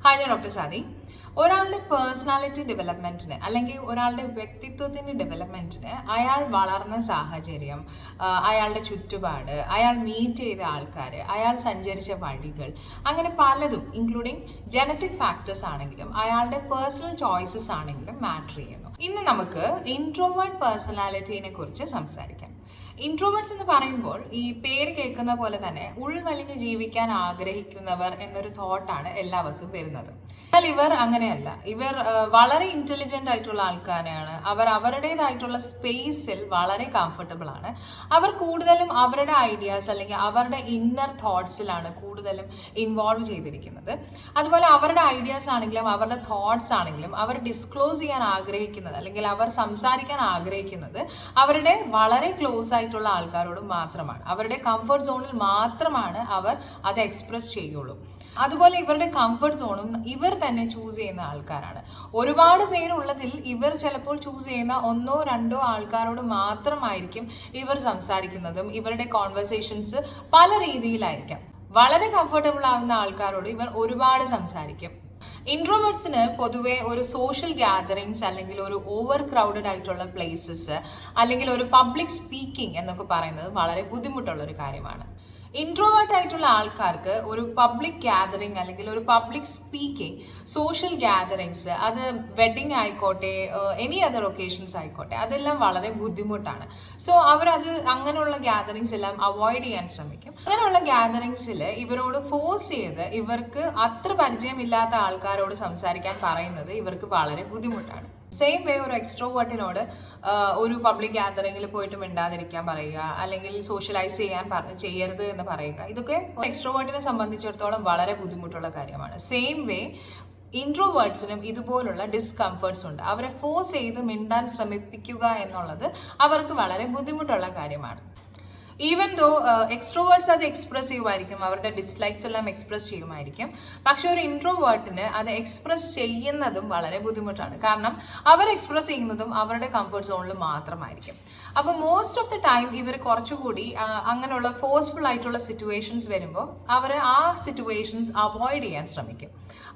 Hi, ഞാൻ doctor Shaadi. ഒരാളുടെ personality ഡെവലപ്മെൻറ്റിന് അല്ലെങ്കിൽ ഒരാളുടെ വ്യക്തിത്വത്തിൻ്റെ ഡെവലപ്മെൻറ്റിന് അയാൾ വളർന്ന സാഹചര്യം, അയാളുടെ ചുറ്റുപാട്, അയാൾ മീറ്റ് ചെയ്ത ആൾക്കാർ, അയാൾ സഞ്ചരിച്ച വഴികൾ, അങ്ങനെ പലതും ഇൻക്ലൂഡിങ് ജനറ്റിക് ഫാക്ടേഴ്സ് ആണെങ്കിലും അയാളുടെ പേഴ്സണൽ ചോയ്സസ് ആണെങ്കിലും മാറ്റർ ചെയ്യുന്നു. ഇന്ന് നമുക്ക് ഇൻട്രോവേർട്ട് പേഴ്സണാലിറ്റീനെ കുറിച്ച് സംസാരിക്കാം. ഇൻട്രോവേർട്സ് എന്ന് പറയുമ്പോൾ ഈ പേര് കേൾക്കുന്ന പോലെ തന്നെ ഉൾവലിഞ്ഞ് ജീവിക്കാൻ ആഗ്രഹിക്കുന്നവർ എന്നൊരു തോട്ടാണ് എല്ലാവർക്കും വരുന്നത്. എന്നാൽ ഇവർ അങ്ങനെയല്ല. ഇവർ വളരെ ഇന്റലിജന്റ് ആയിട്ടുള്ള ആൾക്കാരാണ്. അവർ അവരുടേതായിട്ടുള്ള സ്പേസിൽ വളരെ കംഫർട്ടബിൾ ആണ്. അവർ കൂടുതലും അവരുടെ ഐഡിയാസ് അല്ലെങ്കിൽ അവരുടെ ഇന്നർ തോട്ട്സിലാണ് കൂടുതലും ഇൻവോൾവ് ചെയ്തിരിക്കുന്നത്. അതുപോലെ അവരുടെ ഐഡിയാസ് ആണെങ്കിലും അവരുടെ തോട്ട്സ് ആണെങ്കിലും അവർ ഡിസ്ക്ലോസ് ചെയ്യാൻ ആഗ്രഹിക്കുന്നത് അല്ലെങ്കിൽ അവർ സംസാരിക്കാൻ ആഗ്രഹിക്കുന്നത് അവരുടെ വളരെ ക്ലോസ് ആയിട്ടുള്ള ആൾക്കാരോട് മാത്രമാണ്. അവരുടെ കംഫർട്ട് സോണിൽ മാത്രമാണ് അവർ അത് എക്സ്പ്രസ് ചെയ്യുള്ളൂ. അതുപോലെ ഇവരുടെ കംഫർട്ട് സോണും ഇവർ തന്നെ ചൂസ് ചെയ്യുന്ന ആൾക്കാരാണ്. ഒരുപാട് പേരുള്ളതിൽ ഇവർ ചിലപ്പോൾ ചൂസ് ചെയ്യുന്ന ഒന്നോ രണ്ടോ ആൾക്കാരോട് മാത്രമായിരിക്കും ഇവർ സംസാരിക്കുന്നതും ഇവരുടെ കോൺവെർസേഷൻസ് പല രീതിയിലായിരിക്കാം. വളരെ കംഫർട്ടബിൾ ആവുന്ന ആൾക്കാരോട് ഇവർ ഒരുപാട് സംസാരിക്കും. ഇൻട്രോവേർട്സിന് പൊതുവെ ഒരു സോഷ്യൽ ഗ്യാതറിങ്സ് അല്ലെങ്കിൽ ഒരു ഓവർ ക്രൗഡഡ് ആയിട്ടുള്ള പ്ലേസസ് അല്ലെങ്കിൽ ഒരു പബ്ലിക് സ്പീക്കിംഗ് എന്നൊക്കെ പറയുന്നത് വളരെ ബുദ്ധിമുട്ടുള്ള ഒരു കാര്യമാണ്. ഇൻട്രോവേർട്ട് ആയിട്ടുള്ള ആൾക്കാർക്ക് ഒരു പബ്ലിക് ഗ്യാതറിങ് അല്ലെങ്കിൽ ഒരു പബ്ലിക് സ്പീക്കിംഗ്, സോഷ്യൽ ഗ്യാതറിങ്സ്, അത് വെഡിങ് ആയിക്കോട്ടെ, എനി അതർ ഒക്കേഷൻസ് ആയിക്കോട്ടെ, അതെല്ലാം വളരെ ബുദ്ധിമുട്ടാണ്. സോ അവരത് അങ്ങനെയുള്ള ഗ്യാതറിങ്സ് എല്ലാം അവോയ്ഡ് ചെയ്യാൻ ശ്രമിക്കും. അങ്ങനെയുള്ള ഗ്യാതറിങ്സിൽ ഇവരോട് ഫോഴ്സ് ചെയ്ത് ഇവർക്ക് അത്ര പരിചയമില്ലാത്ത ആൾക്കാരോട് സംസാരിക്കാൻ പറയുന്നത് ഇവർക്ക് വളരെ ബുദ്ധിമുട്ടാണ്. സെയിം വേ ഒരു എക്സ്ട്രോവേർട്ടിനോട് ഒരു പബ്ലിക് ഗ്യാതറിങ്ങിൽ പോയിട്ട് മിണ്ടാതിരിക്കാൻ പറയുക അല്ലെങ്കിൽ സോഷ്യലൈസ് ചെയ്യരുത് എന്ന് പറയുക, ഇതൊക്കെ എക്സ്ട്രോവേർട്ടിനെ സംബന്ധിച്ചിടത്തോളം വളരെ ബുദ്ധിമുട്ടുള്ള കാര്യമാണ്. സെയിം വേ ഇൻട്രോവേർട്സിനും ഇതുപോലുള്ള ഡിസ്കംഫർട്ട്സ് ഉണ്ട്. അവരെ ഫോഴ്സ് ചെയ്ത് മിണ്ടാൻ ശ്രമിപ്പിക്കുക എന്നുള്ളത് അവർക്ക് വളരെ ബുദ്ധിമുട്ടുള്ള കാര്യമാണ്. ഈവൻ ദോ എക്സ്ട്രോവേർട്സ് അത് എക്സ്പ്രസീവ് ആയിരിക്കും, അവരുടെ ഡിസ്ലൈക്സ് എല്ലാം എക്സ്പ്രസ് ചെയ്യുമായിരിക്കും. പക്ഷെ ഒരു ഇൻട്രോവേർട്ടിന് അത് എക്സ്പ്രസ് ചെയ്യുന്നതും വളരെ ബുദ്ധിമുട്ടാണ്. കാരണം അവർ എക്സ്പ്രസ് ചെയ്യുന്നതും അവരുടെ കംഫർട്ട് സോണിൽ മാത്രമായിരിക്കും. അപ്പോൾ മോസ്റ്റ് ഓഫ് ദി ടൈം ഇവർ കുറച്ചുകൂടി അങ്ങനെയുള്ള ഫോഴ്സ്ഫുൾ ആയിട്ടുള്ള സിറ്റുവേഷൻസ് വരുമ്പോൾ അവർ ആ സിറ്റുവേഷൻസ് അവോയ്ഡ് ചെയ്യാൻ ശ്രമിക്കും.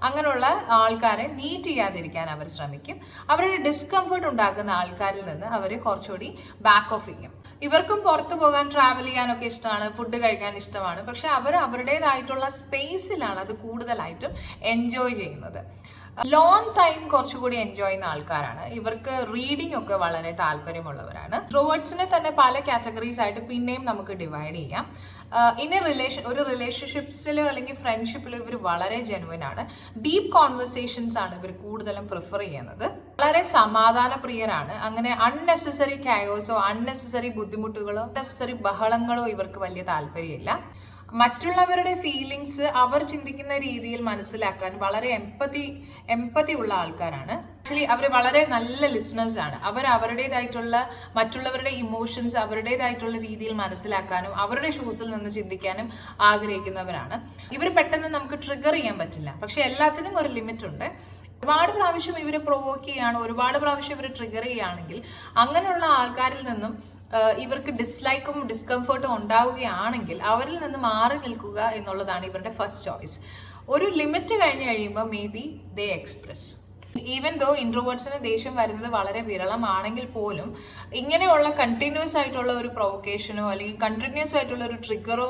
അങ്ങനെയുള്ള ആൾക്കാരെ മീറ്റ് ചെയ്യാതിരിക്കാൻ അവർ ശ്രമിക്കും. അവരുടെ ഡിസ്കംഫർട്ട് ഉണ്ടാക്കുന്ന ആൾക്കാരിൽ നിന്ന് അവർ കുറച്ചുകൂടി ബാക്ക് ഓഫ് ചെയ്യും. ഇവർക്കും പുറത്തു പോകാൻ, ട്രാവൽ ചെയ്യാനൊക്കെ ഇഷ്ടമാണ്, ഫുഡ് കഴിക്കാൻ ഇഷ്ടമാണ്. പക്ഷെ അവർ അവരുടേതായിട്ടുള്ള സ്പേസിലാണ് അത് കൂടുതലായിട്ടും എൻജോയ് ചെയ്യുന്നത്. ലോങ് ടൈം കുറച്ചുകൂടി എൻജോയ് ചെയ്യുന്ന ആൾക്കാരാണ്. ഇവർക്ക് റീഡിംഗ് ഒക്കെ വളരെ താല്പര്യമുള്ളവരാണ്. ഇൻട്രോവേർട്സിനെ തന്നെ പല കാറ്റഗറീസ് ആയിട്ട് പിന്നെയും നമുക്ക് ഡിവൈഡ് ചെയ്യാം. ഒരു റിലേഷൻഷിപ്സിലോ അല്ലെങ്കിൽ ഫ്രണ്ട്ഷിപ്പിലോ ഇവർ വളരെ ജെനുവിൻ ആണ്. ഡീപ്പ് കോൺവെർസേഷൻസ് ആണ് ഇവർ കൂടുതലും പ്രിഫർ ചെയ്യുന്നത്. വളരെ സമാധാന പ്രിയരാണ്. അങ്ങനെ അൺനെസസറി കയോസോ അൺനെസസറി ബുദ്ധിമുട്ടുകളോ നെസസറി ബഹളങ്ങളോ ഇവർക്ക് വലിയ താല്പര്യമില്ല. മറ്റുള്ളവരുടെ ഫീലിങ്സ് അവർ ചിന്തിക്കുന്ന രീതിയിൽ മനസ്സിലാക്കാൻ വളരെ എമ്പതി ഉള്ള ആൾക്കാരാണ്. ആക്ച്വലി അവർ വളരെ നല്ല ലിസണേഴ്സ് ആണ്. അവർ അവരുടേതായിട്ടുള്ള മറ്റുള്ളവരുടെ ഇമോഷൻസ് അവരുടേതായിട്ടുള്ള രീതിയിൽ മനസ്സിലാക്കാനും അവരുടെ ഷൂസിൽ നിന്ന് ചിന്തിക്കാനും ആഗ്രഹിക്കുന്നവരാണ്. ഇവർ പെട്ടെന്ന് നമുക്ക് ട്രിഗർ ചെയ്യാൻ പറ്റില്ല. പക്ഷെ എല്ലാത്തിനും ഒരു ലിമിറ്റ് ഉണ്ട്. ഒരുപാട് പ്രാവശ്യം ഇവരെ പ്രൊവോക്ക് ചെയ്യുകയാണ്, ഒരുപാട് പ്രാവശ്യം ഇവർ ട്രിഗർ ചെയ്യുകയാണെങ്കിൽ അങ്ങനെയുള്ള ആൾക്കാരിൽ നിന്നും ഇവർക്ക് ഡിസ്ലൈക്കും ഡിസ്കംഫർട്ടും ഉണ്ടാവുകയാണെങ്കിൽ അവരിൽ നിന്ന് മാറി നിൽക്കുക എന്നുള്ളതാണ് ഇവരുടെ ഫസ്റ്റ് ചോയ്സ്. ഒരു ലിമിറ്റ് കഴിഞ്ഞ് കഴിയുമ്പോൾ may be they express. Even though ഇൻട്രോവേർട്സിന് ദേഷ്യം വരുന്നത് വളരെ വിരളമാണെങ്കിൽ പോലും ഇങ്ങനെയുള്ള കണ്ടിന്യൂസ് ആയിട്ടുള്ള ഒരു പ്രൊവൊക്കേഷനോ അല്ലെങ്കിൽ കണ്ടിന്യൂസ് ആയിട്ടുള്ള ഒരു ട്രിഗറോ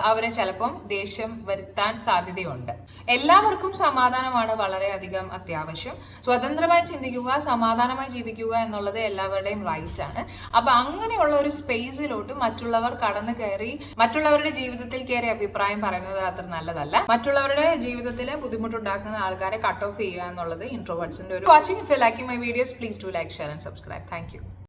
അവരെ ചിലപ്പം ദേഷ്യം വരുത്താൻ സാധ്യതയുണ്ട്. എല്ലാവർക്കും സമാധാനമാണ് വളരെയധികം അത്യാവശ്യം. സ്വതന്ത്രമായി ചിന്തിക്കുക, സമാധാനമായി ജീവിക്കുക എന്നുള്ളത് എല്ലാവരുടെയും റൈറ്റ് ആണ്. അപ്പൊ അങ്ങനെയുള്ള ഒരു സ്പേസിലോട്ട് മറ്റുള്ളവർ കടന്നു കയറി മറ്റുള്ളവരുടെ ജീവിതത്തിൽ കയറി അഭിപ്രായം പറയുന്നത് അത്ര നല്ലതല്ല. മറ്റുള്ളവരുടെ ജീവിതത്തിൽ ബുദ്ധിമുട്ടുണ്ടാക്കുന്ന ആൾക്കാരെ കട്ട് ഓഫ് ചെയ്യുക എന്നുള്ളത് introverts. Watching, if you like my videos, please do like, share and subscribe. Thank you.